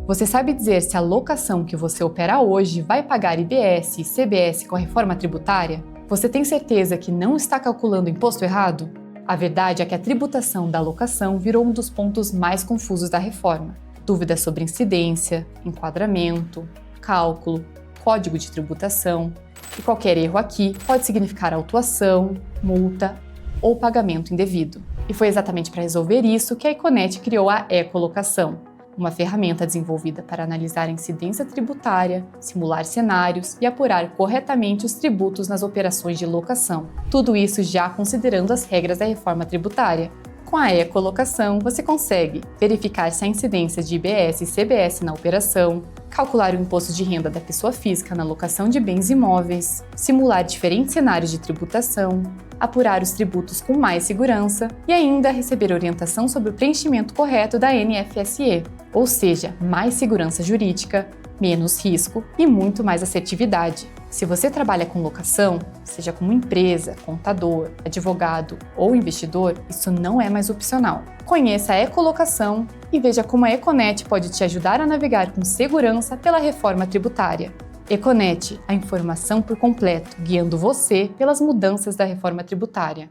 Você sabe dizer se a locação que você opera hoje vai pagar IBS e CBS com a reforma tributária? Você tem certeza que não está calculando imposto errado? A verdade é que a tributação da locação virou um dos pontos mais confusos da reforma. Dúvidas sobre incidência, enquadramento, cálculo, código de tributação. E qualquer erro aqui pode significar autuação, multa ou pagamento indevido. E foi exatamente para resolver isso que a Econet criou a Ecolocação, uma ferramenta desenvolvida para analisar a incidência tributária, simular cenários e apurar corretamente os tributos nas operações de locação. Tudo isso já considerando as regras da reforma tributária. Com a Ecolocação, você consegue verificar se há incidência de IBS e CBS na operação, calcular o imposto de renda da pessoa física na locação de bens imóveis, simular diferentes cenários de tributação, apurar os tributos com mais segurança e ainda receber orientação sobre o preenchimento correto da NFSE, ou seja, mais segurança jurídica, menos risco e muito mais assertividade. Se você trabalha com locação, seja como empresa, contador, advogado ou investidor, isso não é mais opcional. Conheça a Ecolocação e veja como a Econet pode te ajudar a navegar com segurança pela reforma tributária. Econet, a informação por completo, guiando você pelas mudanças da reforma tributária.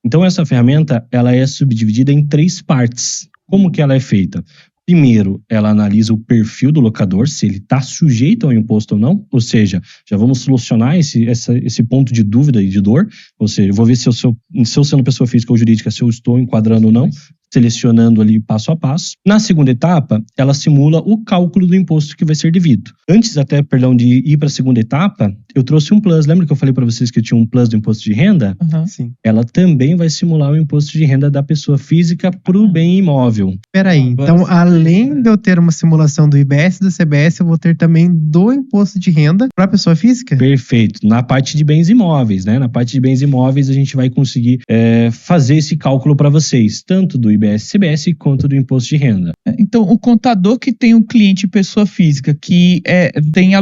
Então essa ferramenta ela é subdividida em 3 partes. Como que ela é feita? Primeiro, ela analisa o perfil do locador, se ele está sujeito ao imposto ou não, ou seja, já vamos solucionar esse ponto de dúvida e de dor, ou seja, eu vou ver se eu sendo pessoa física ou jurídica, se eu estou enquadrando ou não, selecionando ali passo a passo. Na segunda etapa, ela simula o cálculo do imposto que vai ser devido. Antes de ir para a segunda etapa, eu trouxe um plus. Lembra que eu falei para vocês que eu tinha um plus do imposto de renda? Uhum. Sim. Ela também vai simular o imposto de renda da pessoa física para o bem imóvel. Peraí, então além de eu ter uma simulação do IBS e do CBS, eu vou ter também do imposto de renda para a pessoa física? Perfeito. Na parte de bens imóveis, né? Na parte de bens imóveis, a gente vai conseguir fazer esse cálculo para vocês, tanto do IBS e CBS quanto do imposto de renda. Então, o contador que tem um cliente pessoa física que tem a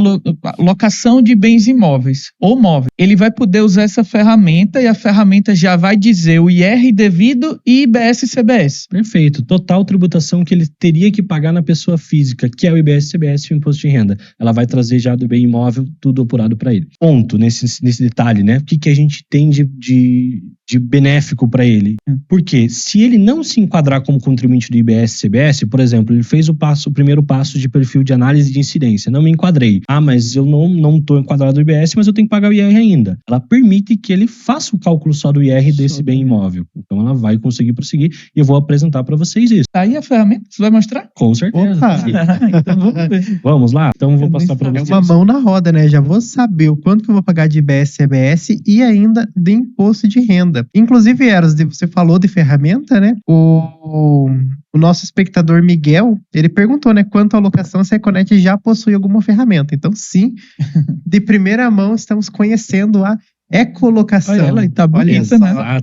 locação de bens imóveis ou móveis, ele vai poder usar essa ferramenta e a ferramenta já vai dizer o IR devido e IBS e CBS. Perfeito. Total tributação que ele teria que pagar na pessoa física, que é o IBS, CBS e o imposto de renda. Ela vai trazer já do bem imóvel tudo apurado para ele. Ponto nesse detalhe, né? O que a gente tem de benéfico para ele? Porque se ele não se enquadrar como contribuinte do IBS, CBS, por exemplo, ele fez o primeiro passo de perfil de análise de incidência, não me enquadrei. Mas eu não estou enquadrado no IBS, mas eu tenho que pagar o IR ainda. Ela permite que ele faça o cálculo só do IR desse bem imóvel. Então ela vai conseguir prosseguir e eu vou apresentar para vocês isso. Tá aí a ferramenta? Você vai mostrar? Com certeza. Então vamos ver. Vamos lá? Então vou passar para vocês. É uma mão na roda, né? Já vou saber o quanto que eu vou pagar de IBS, CBS e ainda de imposto de renda. Inclusive, Eros, você falou de ferramenta, né? O nosso espectador Miguel, ele perguntou, né, quanto à locação, se a Econet já possui alguma ferramenta. Então, sim, de primeira mão, estamos conhecendo a Ecolocação. Olha ela, tá bonita, né?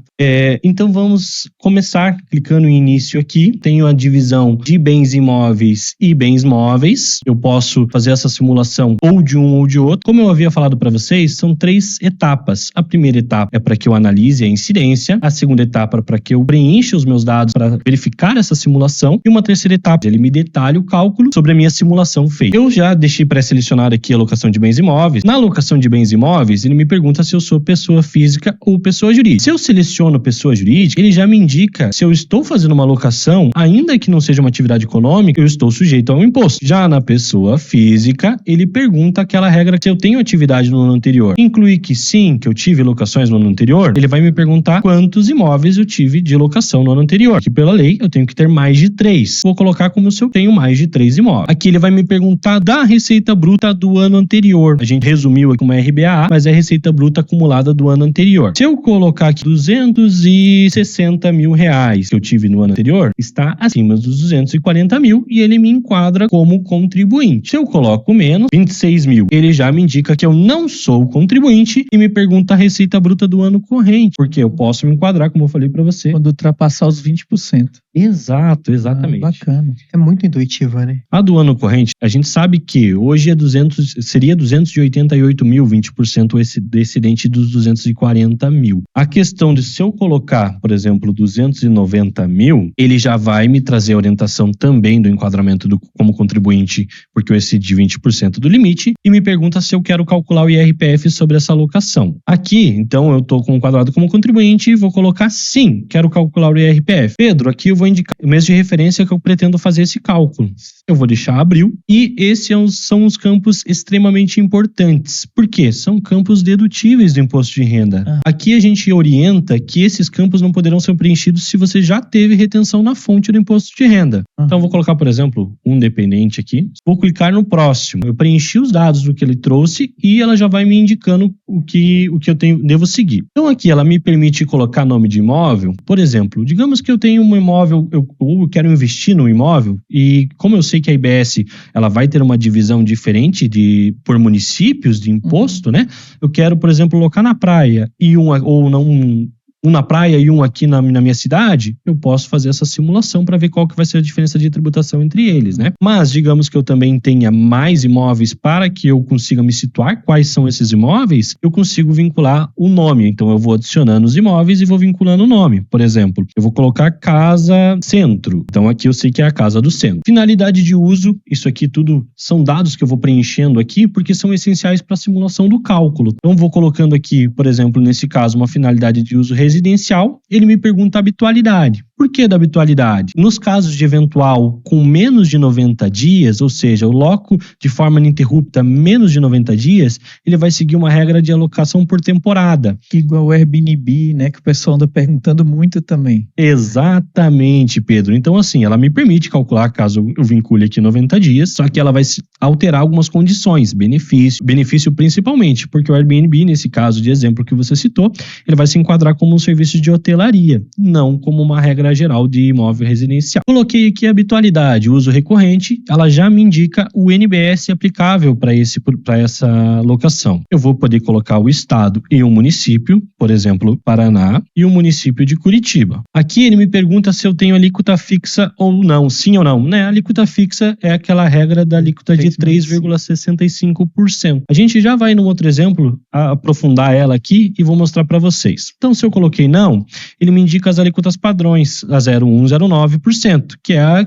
Então vamos começar clicando em início aqui. Tenho a divisão de bens imóveis e bens móveis. Eu posso fazer essa simulação ou de um ou de outro. Como eu havia falado para vocês, são 3 etapas. A primeira etapa é para que eu analise a incidência. A segunda etapa é para que eu preencha os meus dados para verificar essa simulação. E uma terceira etapa, ele me detalha o cálculo sobre a minha simulação feita. Eu já deixei pré-selecionado aqui a locação de bens imóveis. Na locação de bens imóveis, ele me pergunta se eu sou pessoa física ou pessoa jurídica. Se eu seleciono pessoa jurídica, ele já me indica se eu estou fazendo uma locação, ainda que não seja uma atividade econômica, eu estou sujeito ao imposto. Já na pessoa física, ele pergunta aquela regra que eu tenho atividade no ano anterior. Inclui que sim, que eu tive locações no ano anterior, ele vai me perguntar quantos imóveis eu tive de locação no ano anterior, que pela lei eu tenho que ter mais de 3. Vou colocar como se eu tenho mais de 3 imóveis. Aqui ele vai me perguntar da receita bruta do ano anterior. A gente resumiu aqui uma RBA, mas é a receita bruta acumulada do ano anterior. Se eu colocar aqui 260 mil reais que eu tive no ano anterior, está acima dos 240 mil e ele me enquadra como contribuinte. Se eu coloco menos, 26 mil, ele já me indica que eu não sou contribuinte e me pergunta a receita bruta do ano corrente, porque eu posso me enquadrar, como eu falei para você. Quando ultrapassar os 20%. Exato, exatamente. Bacana. É muito intuitiva, né? A do ano corrente, a gente sabe que hoje seria 288 mil, 20% do excedente dos 240 mil. A questão de se eu colocar, por exemplo, 290 mil, ele já vai me trazer a orientação também do enquadramento como contribuinte, porque eu excedi 20% do limite, e me pergunta se eu quero calcular o IRPF sobre essa alocação. Aqui, então, eu estou com o quadrado como contribuinte e vou colocar sim, quero calcular o IRPF. Pedro, aqui eu vou indicar o mês de referência que eu pretendo fazer esse cálculo. Eu vou deixar abril, e esses são os campos extremamente importantes. Por quê? São campos dedutíveis do imposto de renda. Aqui a gente orienta que esses campos não poderão ser preenchidos se você já teve retenção na fonte do imposto de renda. Então, eu vou colocar, por exemplo, um dependente aqui. Vou clicar no próximo. Eu preenchi os dados do que ele trouxe e ela já vai me indicando o que eu devo seguir. Então, aqui ela me permite colocar nome de imóvel. Por exemplo, digamos que eu tenho um imóvel, eu quero investir no imóvel e como eu sei que a IBS ela vai ter uma divisão diferente por municípios de imposto, né? Eu quero, por exemplo, colocar na praia e um na praia e um aqui na minha cidade, eu posso fazer essa simulação para ver qual que vai ser a diferença de tributação entre eles, né? Mas, digamos que eu também tenha mais imóveis para que eu consiga me situar quais são esses imóveis, eu consigo vincular o nome. Então, eu vou adicionando os imóveis e vou vinculando o nome. Por exemplo, eu vou colocar casa centro. Então, aqui eu sei que é a casa do centro. Finalidade de uso, isso aqui tudo são dados que eu vou preenchendo aqui porque são essenciais para a simulação do cálculo. Então, vou colocando aqui, por exemplo, nesse caso, uma finalidade de uso residencial, ele me pergunta a habitualidade. Por que da habitualidade? Nos casos de eventual com menos de 90 dias, ou seja, eu loco de forma ininterrupta menos de 90 dias, ele vai seguir uma regra de alocação por temporada. Igual o Airbnb, né? Que o pessoal anda perguntando muito também. Exatamente, Pedro. Então, assim, ela me permite calcular caso eu vincule aqui 90 dias, só que ela vai alterar algumas condições, benefício principalmente, porque o Airbnb, nesse caso de exemplo que você citou, ele vai se enquadrar como um serviço de hotelaria, não como uma regra geral de imóvel residencial. Coloquei aqui a habitualidade, uso recorrente, ela já me indica o NBS aplicável para essa locação. Eu vou poder colocar o estado e o município, por exemplo, Paraná, e o município de Curitiba. Aqui ele me pergunta se eu tenho alíquota fixa ou não, sim ou não, né? A alíquota fixa é aquela regra da alíquota de 3,65%. A gente já vai num outro exemplo aprofundar ela aqui e vou mostrar para vocês. Então, se eu coloquei não, ele me indica as alíquotas padrões, a 0,109%, que é a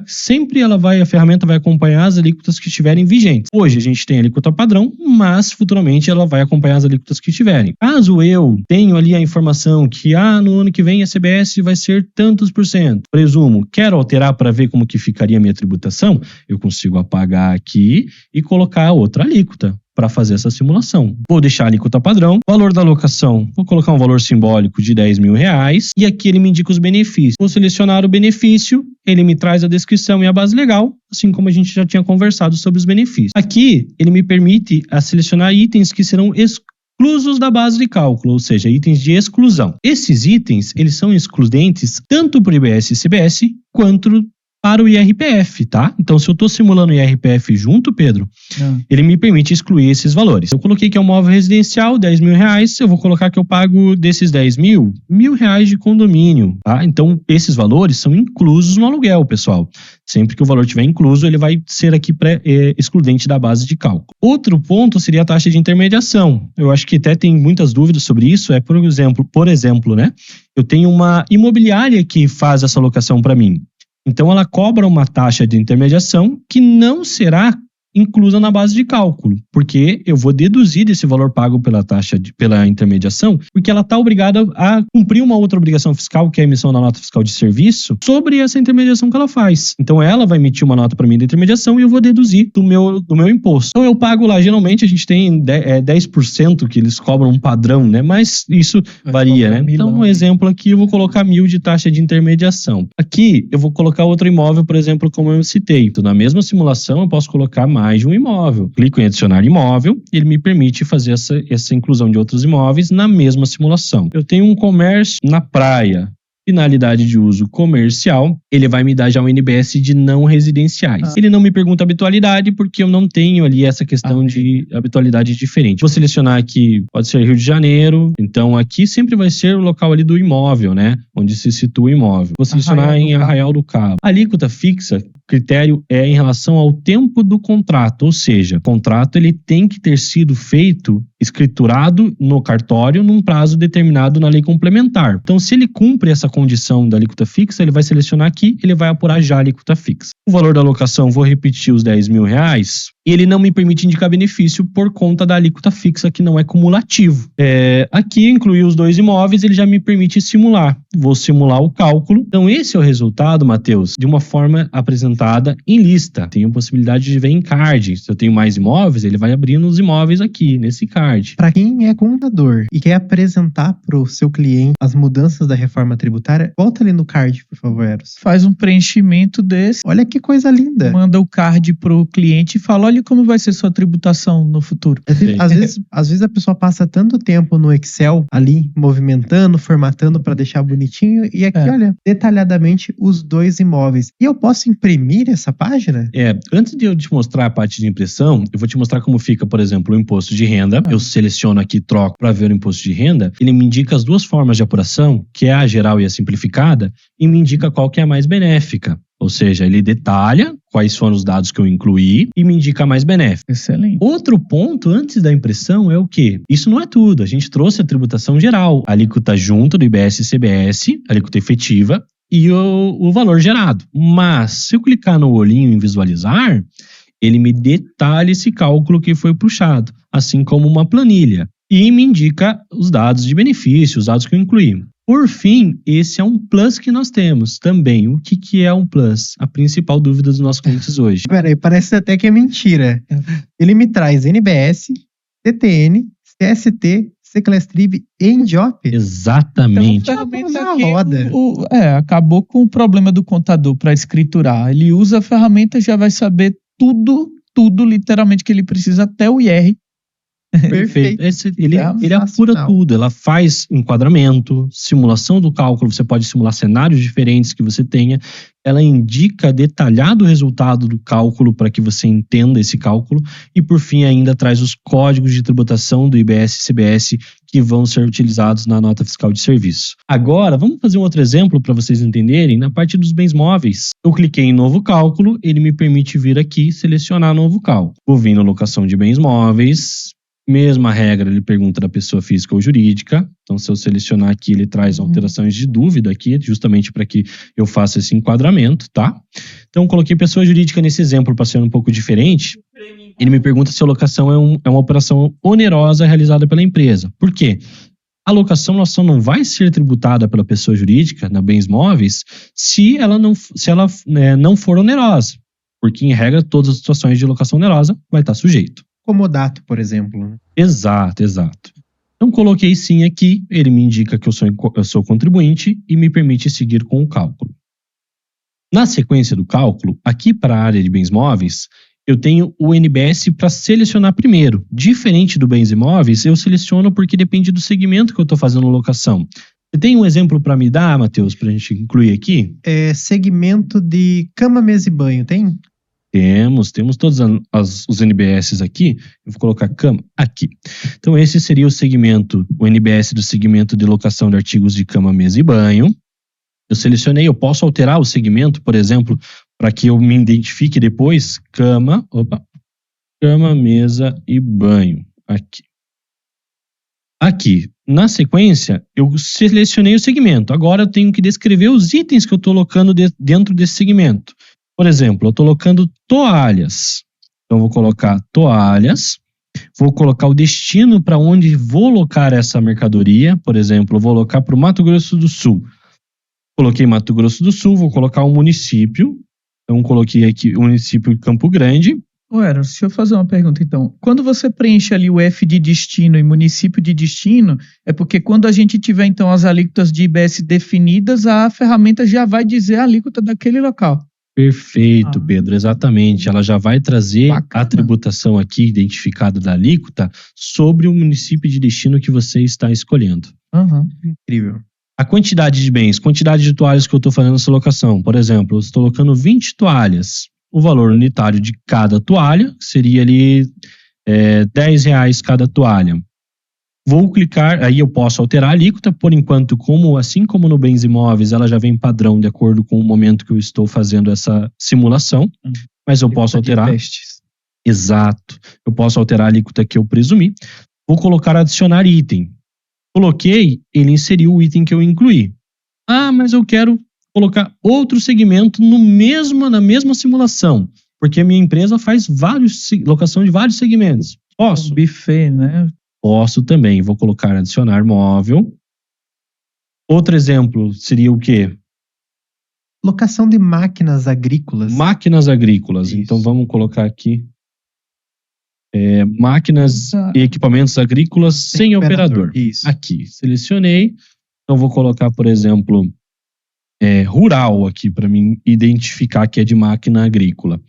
ferramenta vai acompanhar as alíquotas que estiverem vigentes. Hoje a gente tem a alíquota padrão, mas futuramente ela vai acompanhar as alíquotas que estiverem. Caso eu tenho ali a informação que no ano que vem a CBS vai ser tantos por cento, presumo, quero alterar para ver como que ficaria a minha tributação, eu consigo apagar aqui e colocar outra alíquota para fazer essa simulação. Vou deixar a alíquota padrão, valor da alocação, vou colocar um valor simbólico de R$10 mil e aqui ele me indica os benefícios. Vou selecionar o benefício, ele me traz a descrição e a base legal, assim como a gente já tinha conversado sobre os benefícios. Aqui ele me permite selecionar itens que serão exclusos da base de cálculo, ou seja, itens de exclusão. Esses itens, eles são excludentes tanto para o IBS e CBS quanto para o IRPF, tá? Então, se eu estou simulando o IRPF junto, Pedro, ele me permite excluir esses valores. Eu coloquei que é um móvel residencial, R$10 mil, eu vou colocar que eu pago desses 10 mil, R$1.000 de condomínio, tá? Então, esses valores são inclusos no aluguel, pessoal. Sempre que o valor estiver incluso, ele vai ser aqui excludente da base de cálculo. Outro ponto seria a taxa de intermediação. Eu acho que até tem muitas dúvidas sobre isso. Por exemplo, né? Eu tenho uma imobiliária que faz essa locação para mim. Então, ela cobra uma taxa de intermediação que não será inclusa na base de cálculo, porque eu vou deduzir desse valor pago pela intermediação, porque ela está obrigada a cumprir uma outra obrigação fiscal, que é a emissão da nota fiscal de serviço, sobre essa intermediação que ela faz. Então, ela vai emitir uma nota para mim da intermediação e eu vou deduzir do meu imposto. Então, eu pago lá, geralmente a gente tem 10% que eles cobram um padrão, né? Mas isso varia, né? Então, um exemplo aqui, eu vou colocar 1.000 de taxa de intermediação. Aqui, eu vou colocar outro imóvel, por exemplo, como eu citei. Então, na mesma simulação, eu posso colocar mais de um imóvel. Clico em adicionar imóvel, ele me permite fazer essa inclusão de outros imóveis na mesma simulação. Eu tenho um comércio na praia, finalidade de uso comercial, ele vai me dar já um NBS de não residenciais. Ele não me pergunta habitualidade, porque eu não tenho ali essa questão de habitualidade diferente. Vou selecionar aqui, pode ser Rio de Janeiro, então aqui sempre vai ser o local ali do imóvel, né? Onde se situa o imóvel. Vou selecionar em Arraial do Cabo. A alíquota fixa, critério é em relação ao tempo do contrato, ou seja, o contrato ele tem que ter sido feito, escriturado no cartório num prazo determinado na lei complementar. Então, se ele cumpre essa condição da alíquota fixa, ele vai selecionar aqui, ele vai apurar já a alíquota fixa. O valor da locação, vou repetir, os R$10.000, e ele não me permite indicar benefício por conta da alíquota fixa, que não é cumulativo. Aqui, incluir os 2 imóveis, ele já me permite simular. Vou simular o cálculo. Então, esse é o resultado, Matheus, de uma forma apresentada em lista. Tenho possibilidade de ver em card. Se eu tenho mais imóveis, ele vai abrindo os imóveis aqui, nesse card. Para quem é contador e quer apresentar para o seu cliente as mudanças da reforma tributária, volta ali no card, por favor, Eros. Faz um preenchimento desse, Olha que coisa linda. manda o card pro cliente e fala, olha como vai ser sua tributação no futuro. Às vezes a pessoa passa tanto tempo no Excel ali, movimentando, formatando para deixar bonitinho, e aqui, olha, detalhadamente os 2 imóveis. E eu posso imprimir essa página? Antes de eu te mostrar a parte de impressão, eu vou te mostrar como fica, por exemplo, o imposto de renda. Eu seleciono aqui, troco para ver o imposto de renda. Ele me indica as 2 formas de apuração, que é a geral e a simplificada, e me indica qual que é a mais benéfica. Ou seja, ele detalha quais foram os dados que eu incluí e me indica a mais benéfica. Excelente. Outro ponto antes da impressão é o quê? Isso não é tudo. A gente trouxe a tributação geral, a alíquota junta do IBS e CBS, a alíquota efetiva e o valor gerado. Mas, se eu clicar no olhinho em visualizar, ele me detalha esse cálculo que foi puxado, assim como uma planilha. E me indica os dados de benefício, os dados que eu incluí. Por fim, esse é um plus que nós temos também. O que é um plus? A principal dúvida dos nossos clientes hoje. Peraí, parece até que é mentira. Ele me traz NBS, CTN, CST, Seclestrib e Endiop. Exatamente. Então, a ferramenta Vamos aqui, na roda. acabou com o problema do contador para escriturar. Ele usa a ferramenta e já vai saber tudo literalmente que ele precisa, até o IR. Perfeito. Ele apura tudo, ela faz enquadramento, simulação do cálculo, você pode simular cenários diferentes que você tenha, ela indica detalhado o resultado do cálculo para que você entenda esse cálculo e, por fim, ainda traz os códigos de tributação do IBS e CBS que vão ser utilizados na nota fiscal de serviço. Agora, vamos fazer um outro exemplo para vocês entenderem. Na parte dos bens móveis, eu cliquei em novo cálculo, ele me permite vir aqui selecionar novo cálculo. Vou vir na locação de bens móveis. Mesma regra, ele pergunta da pessoa física ou jurídica. Então, se eu selecionar aqui, ele traz alterações de dúvida aqui, justamente para que eu faça esse enquadramento, tá? Então, coloquei pessoa jurídica nesse exemplo para ser um pouco diferente. Ele me pergunta se a locação é uma operação onerosa realizada pela empresa. Por quê? A locação só não vai ser tributada pela pessoa jurídica na bens móveis se ela não for onerosa. Porque, em regra, todas as situações de locação onerosa vai estar sujeito. Comodato, por exemplo. Exato. Então, coloquei sim aqui, ele me indica que eu sou contribuinte e me permite seguir com o cálculo. Na sequência do cálculo, aqui para a área de bens móveis, eu tenho o NBS para selecionar primeiro. Diferente do bens imóveis, eu seleciono porque depende do segmento que eu estou fazendo locação. Você tem um exemplo para me dar, Matheus, para a gente incluir aqui? Segmento de cama, mesa e banho, tem? Temos todos os NBS aqui. Eu vou colocar cama aqui. Então, esse seria o NBS do segmento de locação de artigos de cama, mesa e banho. Eu selecionei, eu posso alterar o segmento, por exemplo, para que eu me identifique depois. Cama, mesa e banho. Aqui. Na sequência, eu selecionei o segmento. Agora eu tenho que descrever os itens que eu estou colocando dentro desse segmento. Por exemplo, eu estou colocando toalhas. Então, vou colocar toalhas. Vou colocar o destino para onde vou locar essa mercadoria. Por exemplo, eu vou locar para o Mato Grosso do Sul. Coloquei Mato Grosso do Sul, vou colocar um município. Então, coloquei aqui o município de Campo Grande. Eros, deixa eu fazer uma pergunta então. Quando você preenche ali o F de destino e município de destino, é porque quando a gente tiver então as alíquotas de IBS definidas, a ferramenta já vai dizer a alíquota daquele local. Perfeito, Pedro, exatamente. Ela já vai trazer a tributação aqui identificada da alíquota sobre o município de destino que você está escolhendo. Incrível. A quantidade de bens, quantidade de toalhas que eu estou fazendo essa locação. Por exemplo, eu estou colocando 20 toalhas. O valor unitário de cada toalha seria ali R$10 cada toalha. Vou clicar, aí eu posso alterar a alíquota, por enquanto, assim como no bens imóveis, ela já vem padrão de acordo com o momento que eu estou fazendo essa simulação, mas eu posso alterar. Testes. Exato. Eu posso alterar a alíquota que eu presumi. Vou colocar adicionar item. Coloquei, ele inseriu o item que eu incluí. Ah, mas eu quero colocar outro segmento na mesma simulação, porque a minha empresa faz locação de vários segmentos. Posso? Um buffet, né? Posso também. Vou colocar adicionar móvel. Outro exemplo seria o quê? Locação de máquinas agrícolas. Máquinas agrícolas. Isso. Então vamos colocar aqui. Máquinas e equipamentos agrícolas sem operador. Isso. Aqui, selecionei. Então vou colocar, por exemplo, rural aqui para mim identificar que é de máquina agrícola.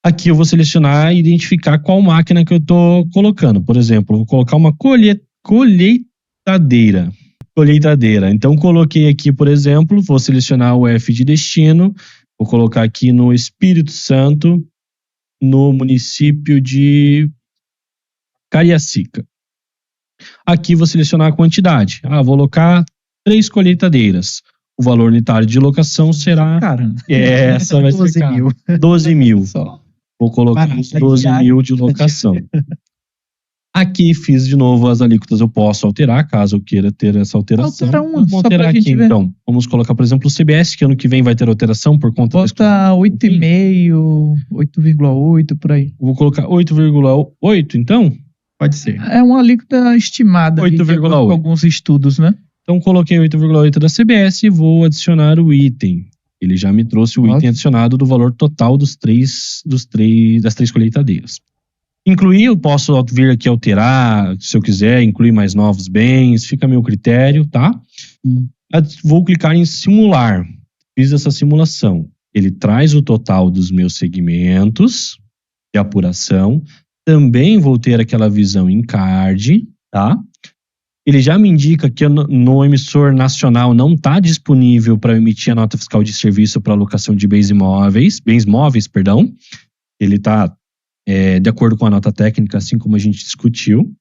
Aqui eu vou selecionar e identificar qual máquina que eu estou colocando. Por exemplo, eu vou colocar uma colheitadeira. Então coloquei aqui, por exemplo, vou selecionar o F de destino, vou colocar aqui no Espírito Santo, no município de Cariacica. Aqui vou selecionar a quantidade. Vou alocar 3 colheitadeiras. O valor unitário de locação será... Cara, essa vai ser 12 mil. 12 mil. só. Vou colocar Barato. 12 mil de locação. Aqui fiz de novo as alíquotas. Eu posso alterar, caso eu queira ter essa alteração. Altera uma, Vamos só alterar pra aqui, gente ver. então. Vamos colocar, por exemplo, o CBS, que ano que vem vai ter alteração por conta Bota 8,5, 8,8 por aí. Vou colocar 8,8, então? Pode ser. É uma alíquota estimada ali, de acordo 8,8. com alguns estudos, né? Então coloquei 8,8 da CBS e vou adicionar o item. Ele já me trouxe o Nossa. item adicionado do valor total das 3 colheitadeiras. Incluir, eu posso vir aqui alterar, se eu quiser, incluir mais novos bens, fica a meu critério, tá? Vou clicar em simular. Fiz essa simulação. Ele traz o total dos meus segmentos de apuração. Também vou ter aquela visão em card, tá? Ele já me indica que no emissor nacional não está disponível para emitir a nota fiscal de serviço para alocação de bens móveis. Ele está de acordo com a nota técnica, assim como a gente discutiu.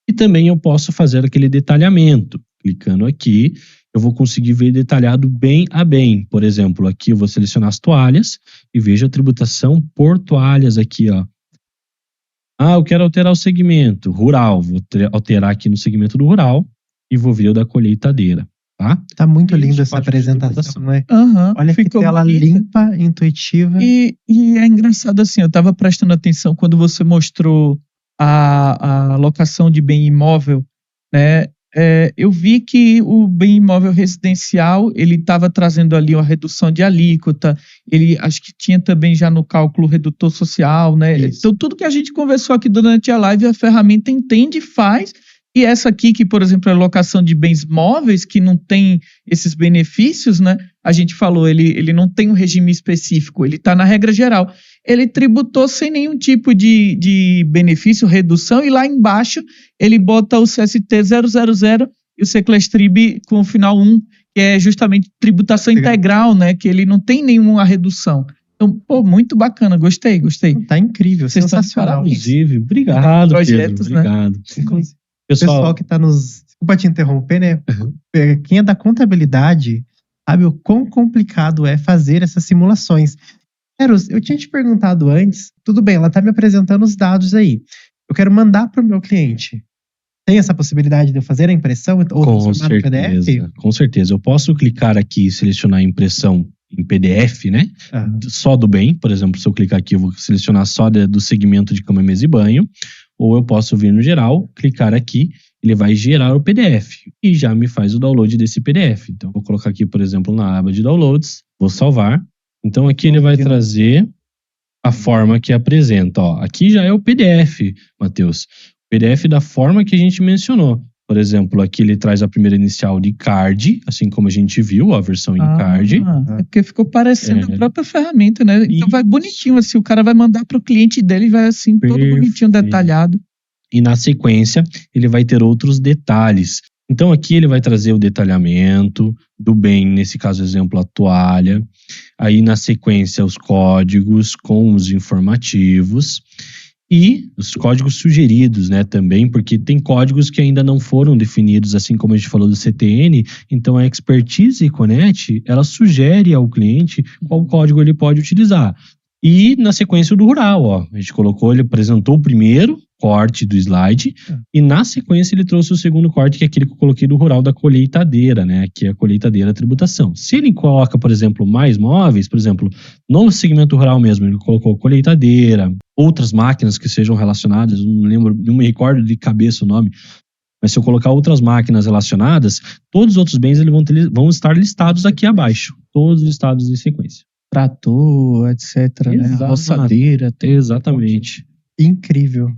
E também eu posso fazer aquele detalhamento. Clicando aqui, eu vou conseguir ver detalhado bem a bem. Por exemplo, aqui eu vou selecionar as toalhas e vejo a tributação por toalhas aqui, ó. Eu quero alterar o segmento rural. Vou alterar aqui no segmento do rural e vou ver o da colheitadeira, tá? Tá muito Isso, lindo essa pode apresentação, né? Aham, Olha que ficou tela bonita. limpa, intuitiva. E é engraçado assim, eu estava prestando atenção quando você mostrou a locação de bem imóvel, né? Eu vi que o bem imóvel residencial, ele estava trazendo ali uma redução de alíquota, ele acho que tinha também já no cálculo redutor social, né? Isso. Então tudo que a gente conversou aqui durante a live, a ferramenta entende e faz. E essa aqui, que, por exemplo, é a locação de bens móveis, que não tem esses benefícios, né? A gente falou, ele não tem um regime específico, ele está na regra geral. Ele tributou sem nenhum tipo de benefício, redução, e lá embaixo ele bota o CST 000 e o Seclestrib com o final 1, que é justamente tributação integral, né? Que ele não tem nenhuma redução. Então, muito bacana, gostei. Tá incrível, Vocês estão de sensacional. parabéns. Inclusive, obrigado, Projetos, Pedro. né? Obrigado. Inclusive, o pessoal que tá nos... Desculpa te interromper, né? Quem é da contabilidade sabe o quão complicado é fazer essas simulações. Eros, eu tinha te perguntado antes, tudo bem, ela tá me apresentando os dados aí. Eu quero mandar pro meu cliente. Tem essa possibilidade de eu fazer a impressão ou transformar no PDF? Com certeza. Eu posso clicar aqui e selecionar a impressão em PDF, né? Só do bem. Por exemplo, se eu clicar aqui, eu vou selecionar só do segmento de cama, mesa e banho. Ou eu posso vir no geral, clicar aqui, ele vai gerar o PDF e já me faz o download desse PDF. Então, eu vou colocar aqui, por exemplo, na aba de downloads, vou salvar. Então, aqui ele vai trazer a forma que apresenta. Ó, aqui já é o PDF, Matheus. PDF da forma que a gente mencionou. Por exemplo, aqui ele traz a primeira inicial de card, assim como a gente viu, a versão em card. É porque ficou parecendo a própria ferramenta, né? Então vai bonitinho, assim, o cara vai mandar para o cliente dele e vai assim, todo bonitinho, detalhado. E na sequência, ele vai ter outros detalhes. Então aqui ele vai trazer o detalhamento do bem, nesse caso, exemplo, a toalha. Aí na sequência, os códigos com os informativos. E os códigos sugeridos, né, também, porque tem códigos que ainda não foram definidos, assim como a gente falou do CTN, então a Expertise Connect, ela sugere ao cliente qual código ele pode utilizar. E na sequência do rural, ó, a gente colocou, ele apresentou o primeiro corte do slide e na sequência ele trouxe o segundo corte, que é aquele que eu coloquei do rural da colheitadeira, né, que é a colheitadeira tributação. Se ele coloca, por exemplo, mais móveis, por exemplo, no segmento rural mesmo, ele colocou colheitadeira, outras máquinas que sejam relacionadas, não me recordo de cabeça o nome, mas se eu colocar outras máquinas relacionadas, todos os outros bens eles vão estar listados aqui abaixo, todos listados em sequência. Trator, etc, né? Exato. Roçadeira. Exatamente. Incrível.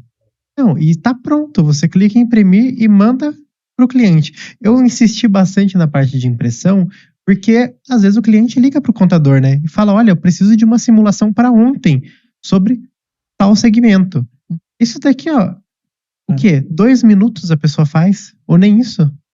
Não, e tá pronto. Você clica em imprimir e manda pro cliente. Eu insisti bastante na parte de impressão, porque às vezes o cliente liga pro contador, né? E fala, olha, eu preciso de uma simulação para ontem sobre tal segmento. Isso daqui, ó, o quê? 2 minutos a pessoa faz? Ou nem isso?